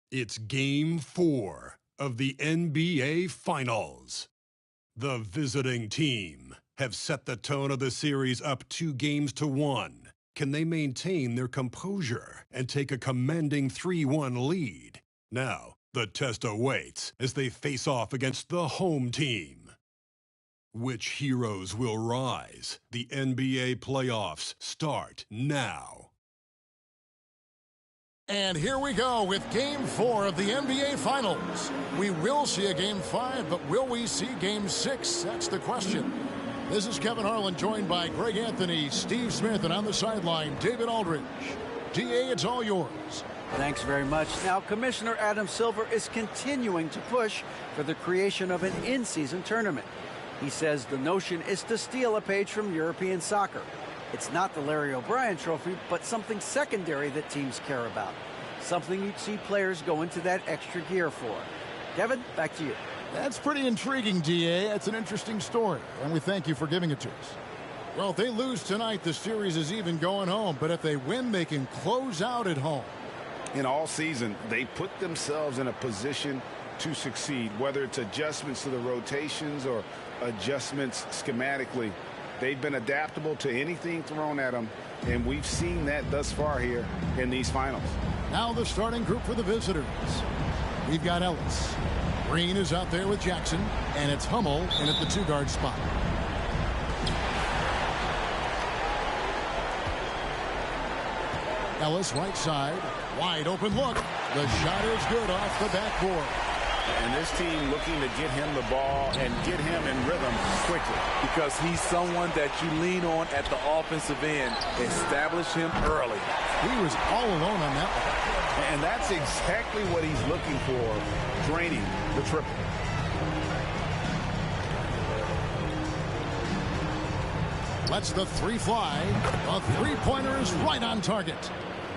It's Game 4 of the NBA Finals. The visiting team have set the tone of the series up 2-1. Can they maintain their composure and take a commanding 3-1 lead? Now, the test awaits as they face off against the home team. Which heroes will rise? The NBA playoffs start now. And here we go with Game 4 of the NBA Finals. We will see a Game 5, but will we see Game 6? That's the question. This is Kevin Harlan, joined by Greg Anthony, Steve Smith, and on the sideline, David Aldridge. DA, it's all yours. Thanks very much. Now, Commissioner Adam Silver is continuing to push for the creation of an in-season tournament. He says the notion is to steal a page from European soccer. It's not the Larry O'Brien Trophy, but something secondary that teams care about. Something you'd see players go into that extra gear for. Kevin, back to you. That's pretty intriguing, DA. That's an interesting story, and we thank you for giving it to us. Well, if they lose tonight, the series is even going home, but if they win, they can close out at home. In all season, they put themselves in a position to succeed, whether it's adjustments to the rotations or adjustments schematically. They've been adaptable to anything thrown at them, and we've seen that thus far here in these finals. Now the starting group for the visitors. We've got Ellis. Green is out there with Jackson, and it's Hummel in at the two-guard spot. Ellis right side, wide open look. The shot is good off the backboard. And this team looking to get him the ball and get him in rhythm quickly. Because he's someone that you lean on at the offensive end. Establish him early. He was all alone on that one. And that's exactly what he's looking for, draining the triple. Lets the three fly. A three-pointer is right on target.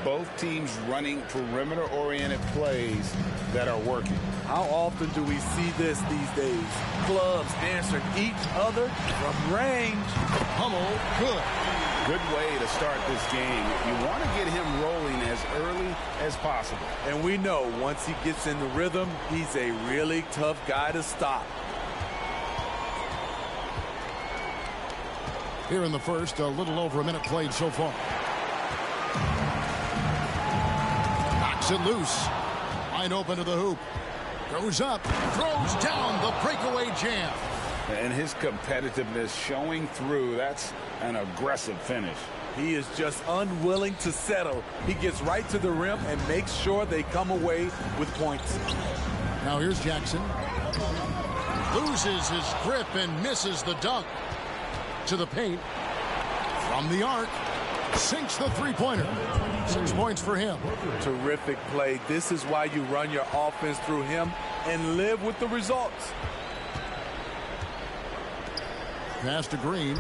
Both teams running perimeter-oriented plays that are working. How often do we see this these days? Clubs answering each other from range. Hummel, good. Good way to start this game. You want to get him rolling as early as possible. And we know once he gets in the rhythm, he's a really tough guy to stop. Here in the first, a little over a minute played so far. Knocks it loose. Wide open to the hoop. Goes up, throws down the breakaway jam. And his competitiveness showing through. That's an aggressive finish. He is just unwilling to settle. He gets right to the rim and makes sure they come away with points. Now here's Jackson. Loses his grip and misses the dunk. To the paint. From the arc. Sinks the three-pointer. 6 points for him. Terrific play. This is why you run your offense through him and live with the results. Pass to Green.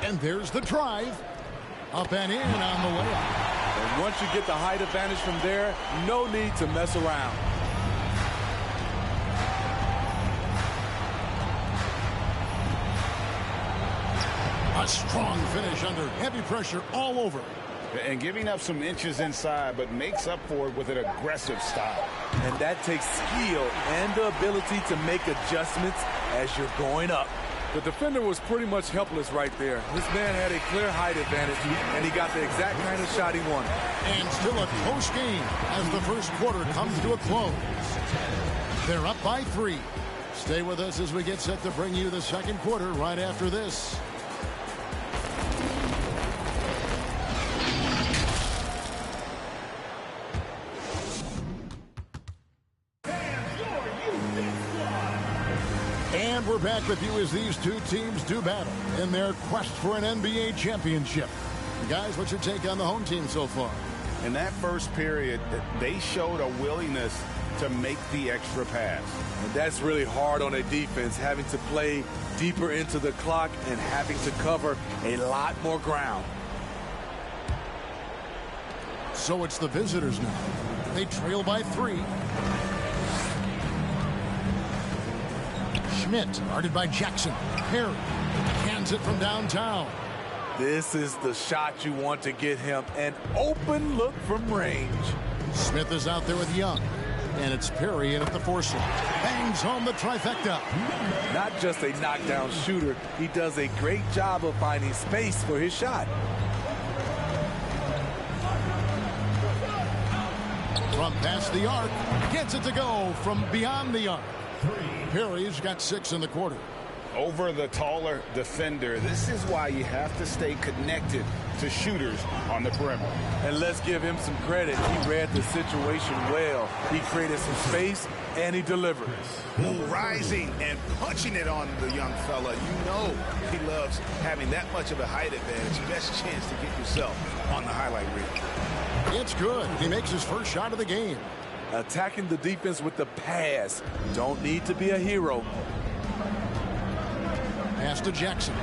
And there's the drive. Up and in on the layup. And once you get the height advantage from there, no need to mess around. A strong finish under heavy pressure all over. And giving up some inches inside, but makes up for it with an aggressive style. And that takes skill and the ability to make adjustments as you're going up. The defender was pretty much helpless right there. This man had a clear height advantage, and he got the exact kind of shot he wanted. And still a close game as the first quarter comes to a close. They're up by 3. Stay with us as we get set to bring you the second quarter right after this. And we're back with you as these two teams do battle in their quest for an NBA championship. Guys, what's your take on the home team so far? In that first period, they showed a willingness to make the extra pass. And that's really hard on a defense, having to play deeper into the clock and having to cover a lot more ground. So it's the visitors now. They trail by 3. Schmidt, guarded by Jackson. Perry cans it from downtown. This is the shot you want to get him. An open look from range. Smith is out there with Young. And it's Perry in at the foursome. Bangs home the trifecta. Not just a knockdown shooter, he does a great job of finding space for his shot. From past the arc, gets it to go from beyond the arc. Perry's got 6 in the quarter. Over the taller defender, this is why you have to stay connected to shooters on the perimeter. And let's give him some credit. He read the situation well. He created some space, and he delivered. Rising and punching it on the young fella. You know he loves having that much of a height advantage. Best chance to get yourself on the highlight reel. It's good. He makes his first shot of the game. Attacking the defense with the pass. Don't need to be a hero. Pass to Jackson.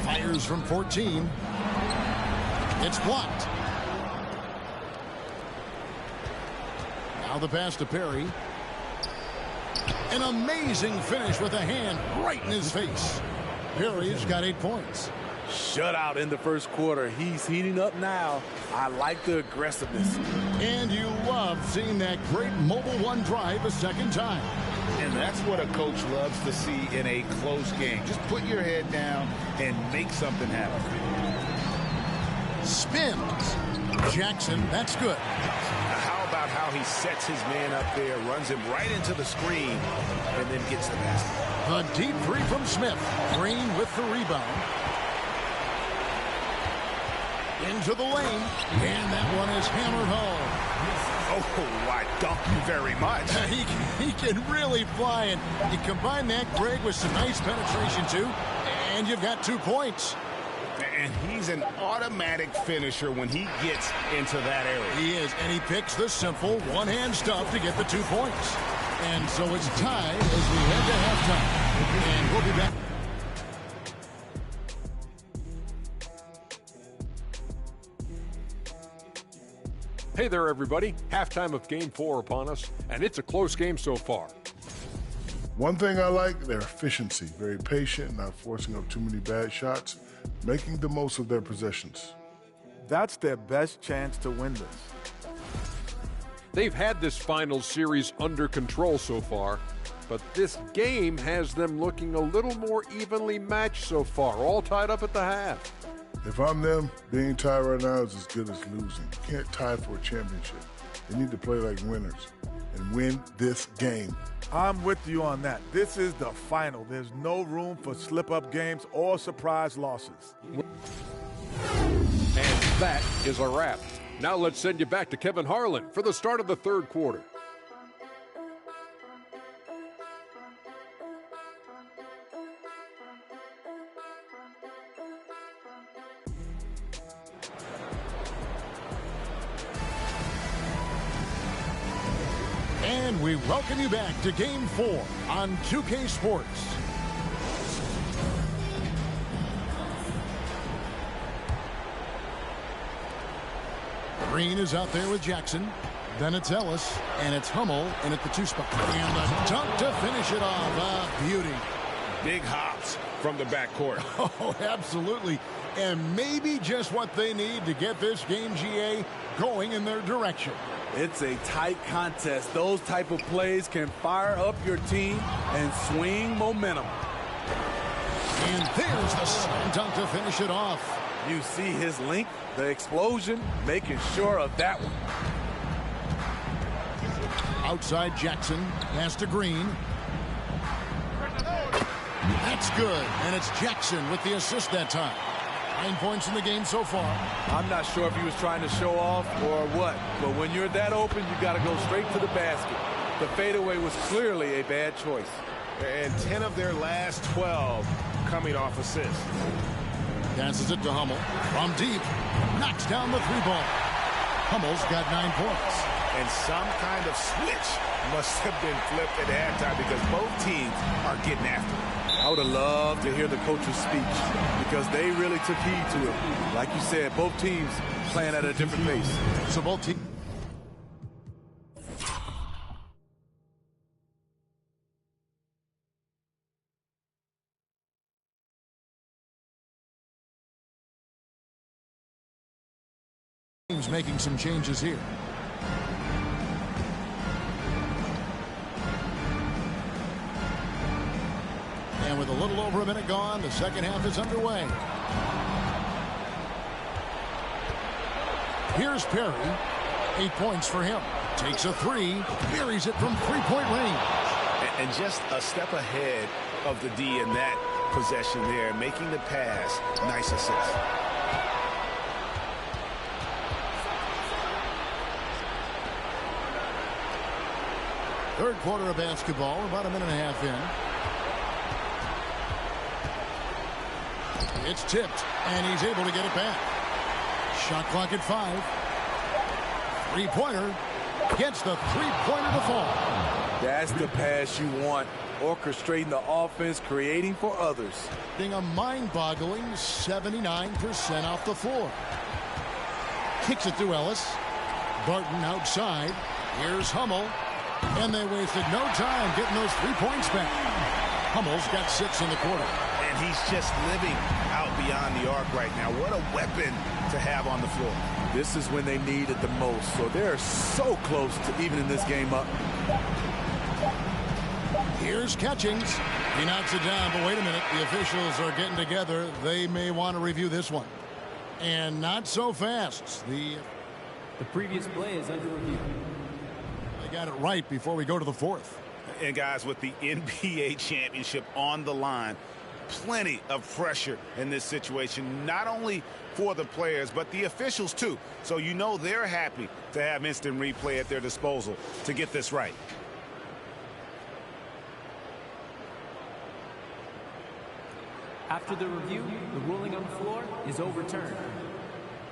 Fires from 14. It's blocked. Now the pass to Perry. An amazing finish with a hand right in his face. Perry's got 8 points. Shutout in the first quarter. He's heating up now. I like the aggressiveness. And you love seeing that great mobile one drive a second time. And that's what a coach loves to see in a close game. Just put your head down and make something happen. Spins. Jackson, that's good. How about how he sets his man up there, runs him right into the screen, and then gets the basket. A deep three from Smith. Green with the rebound. Into the lane. And that one is hammered home. Oh, I thank you very much. He can really fly, and you combine that, Greg, with some nice penetration, too, and you've got 2 points. And he's an automatic finisher when he gets into that area. He is, and he picks the simple one-hand stuff to get the 2 points. And so it's tied as we head to halftime. And we'll be back. Hey there, everybody. Halftime of Game 4 upon us, and it's a close game so far. One thing I like, their efficiency. Very patient, not forcing up too many bad shots, making the most of their possessions. That's their best chance to win this. They've had this finals series under control so far, but this game has them looking a little more evenly matched so far, all tied up at the half. If I'm them, being tied right now is as good as losing. You can't tie for a championship. They need to play like winners and win this game. I'm with you on that. This is the final. There's no room for slip-up games or surprise losses. And that is a wrap. Now let's send you back to Kevin Harlan for the start of the third quarter. And we welcome you back to Game 4 on 2K Sports. Green is out there with Jackson. Then it's Ellis, and it's Hummel in at the 2 spot. And a dunk to finish it off. Beauty. Big hops from the backcourt. Oh, absolutely. And maybe just what they need to get this game, GA, going in their direction. It's a tight contest. Those type of plays can fire up your team and swing momentum. And there's the slam dunk to finish it off. You see his length, the explosion, making sure of that one. Outside Jackson, pass to Green. That's good, and it's Jackson with the assist that time. 9 points in the game so far. I'm not sure if he was trying to show off or what, but when you're that open, you got to go straight to the basket. The fadeaway was clearly a bad choice. And 10 of their last 12 coming off assists. Passes it to Hummel. From deep, knocks down the 3-ball. Hummel's got 9 points. And some kind of switch must have been flipped at halftime because both teams are getting after it. I would have loved to hear the coach's speech because they really took heed to it. Like you said, both teams playing at a different pace. So both teams. Teams making some changes here. And with a little over a minute gone, the second half is underway. Here's Perry. 8 points for him. Takes a three. Buries it from three-point range. And just a step ahead of the D in that possession there, making the pass. Nice assist. Third quarter of basketball, about a minute and a half in. It's tipped, and he's able to get it back. Shot clock at 5. Three-pointer. Gets the three-pointer to fall. That's the pass you want. Orchestrating the offense, creating for others. Being a mind-boggling 79% off the floor. Kicks it to Ellis. Barton outside. Here's Hummel. And they wasted no time getting those 3 points back. Hummel's got 6 in the quarter. And he's just living out beyond the arc right now. What a weapon to have on the floor. This is when they need it the most. So they're so close to evening this game up. Here's Catchings. He knocks it down, but wait a minute. The officials are getting together. They may want to review this one. And not so fast. The previous play is under review. They got it right before we go to the fourth. And guys, with the NBA championship on the line, plenty of pressure in this situation, not only for the players, but the officials too. So you know they're happy to have instant replay at their disposal to get this right. After the review, the ruling on the floor is overturned.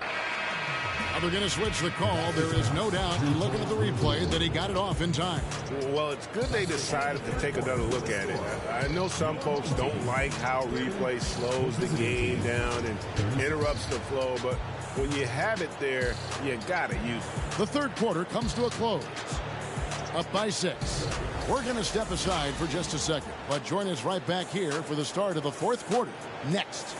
Now they're going to switch the call. There is no doubt, looking at the replay, that he got it off in time. Well, it's good they decided to take another look at it. I know some folks don't like how replay slows the game down and interrupts the flow, but when you have it there, you got to use it. The third quarter comes to a close. Up by 6. We're going to step aside for just a second, but join us right back here for the start of the fourth quarter. Next.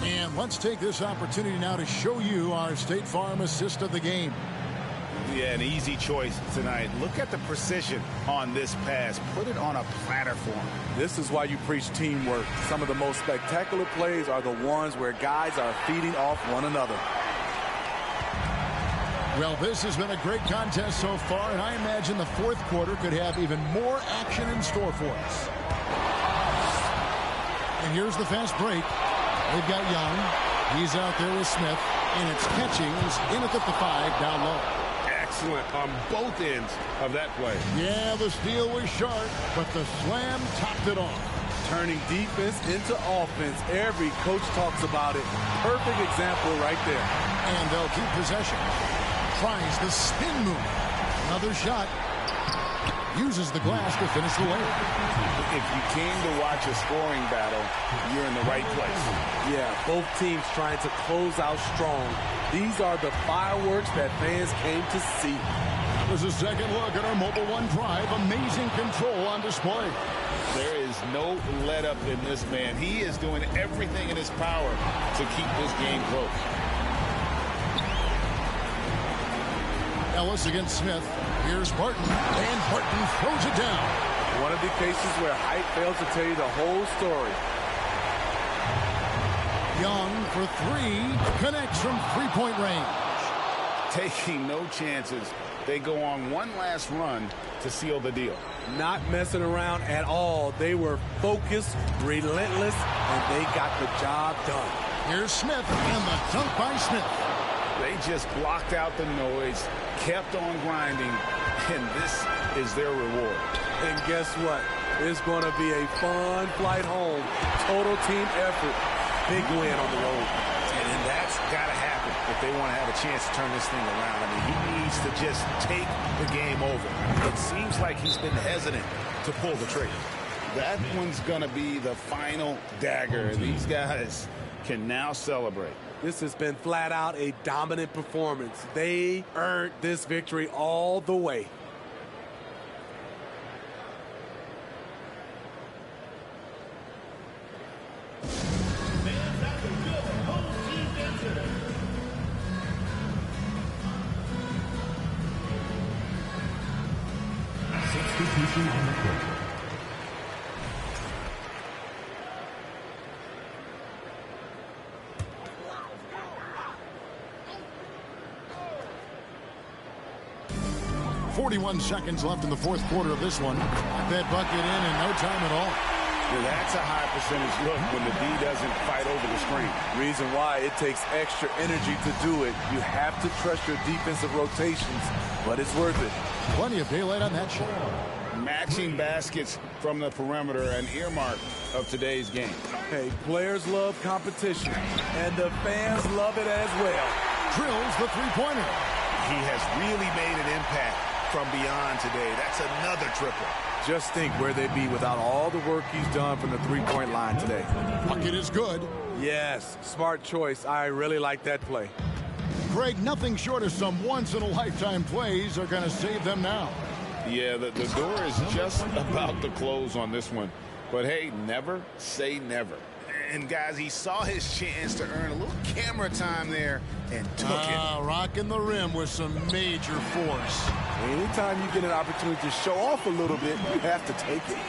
And let's take this opportunity now to show you our State Farm assist of the game. Yeah, an easy choice tonight. Look at the precision on this pass. Put it on a platter for him. This is why you preach teamwork. Some of the most spectacular plays are the ones where guys are feeding off one another. Well, this has been a great contest so far, and I imagine the fourth quarter could have even more action in store for us. And here's the fast break. They've got Young. He's out there with Smith, and it's Catchings in at the 5 down low. Excellent on both ends of that play. Yeah, the steal was sharp, but the slam topped it off. Turning defense into offense. Every coach talks about it. Perfect example right there. And they'll keep possession. Tries the spin move. Another shot. Uses the glass to finish the layup. If you came to watch a scoring battle, you're in the right place. Yeah, both teams trying to close out strong. These are the fireworks that fans came to see. There's a second look at our Mobile One Drive. Amazing control on display. There is no let up in this man. He is doing everything in his power to keep this game close. Ellis against Smith. Here's Barton, and Barton throws it down. One of the cases where height fails to tell you the whole story. Young for 3, connects from three-point range. Taking no chances. They go on one last run to seal the deal. Not messing around at all. They were focused, relentless, and they got the job done. Here's Smith, and the dunk by Smith. They just blocked out the noise, kept on grinding, and this is their reward. And guess what? It's going to be a fun flight home. Total team effort. Big win on the road. And that's got to happen if they want to have a chance to turn this thing around. I mean, he needs to just take the game over. It seems like he's been hesitant to pull the trigger. That one's going to be the final dagger. These guys can now celebrate. This has been flat out a dominant performance. They earned this victory all the way. .41 seconds left in the fourth quarter of this one. That bucket in no time at all. Yeah, that's a high percentage look when the D doesn't fight over the screen. Reason why it takes extra energy to do it. You have to trust your defensive rotations, but it's worth it. Plenty of daylight on that shot. Matching baskets from the perimeter, an earmark of today's game. Hey, players love competition, and the fans love it as well. Drills the three-pointer. He has really made an impact from beyond today. That's another triple. Just think where they'd be without all the work he's done from the three-point line today. Bucket is good. Yes, smart choice. I really like that play. Greg, nothing short of some once-in-a-lifetime plays are going to save them now. Yeah, the door is just about to close on this one. But, hey, never say never. And, guys, he saw his chance to earn a little camera time there and took it. Rocking the rim with some major force. Anytime you get an opportunity to show off a little bit, you have to take it.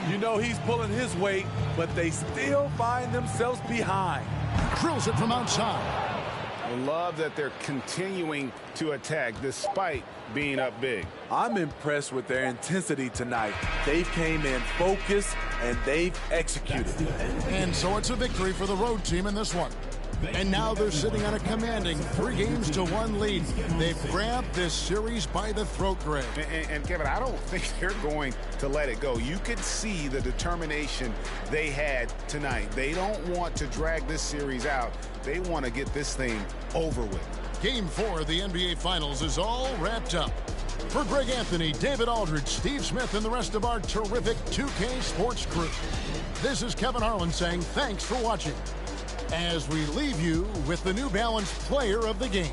You know he's pulling his weight, but they still find themselves behind. Drills it from outside. I love that they're continuing to attack despite being up big. I'm impressed with their intensity tonight. They came in focused, and they've executed. And so it's a victory for the road team in this one. And now they're sitting on a commanding 3-1 lead. They've grabbed this series by the throat, Greg. And Kevin, I don't think they're going to let it go. You could see the determination they had tonight. They don't want to drag this series out. They want to get this thing over with. Game 4 of the NBA Finals is all wrapped up. For Greg Anthony, David Aldridge, Steve Smith, and the rest of our terrific 2K Sports crew, this is Kevin Harlan saying thanks for watching, as we leave you with the New Balance Player of the Game.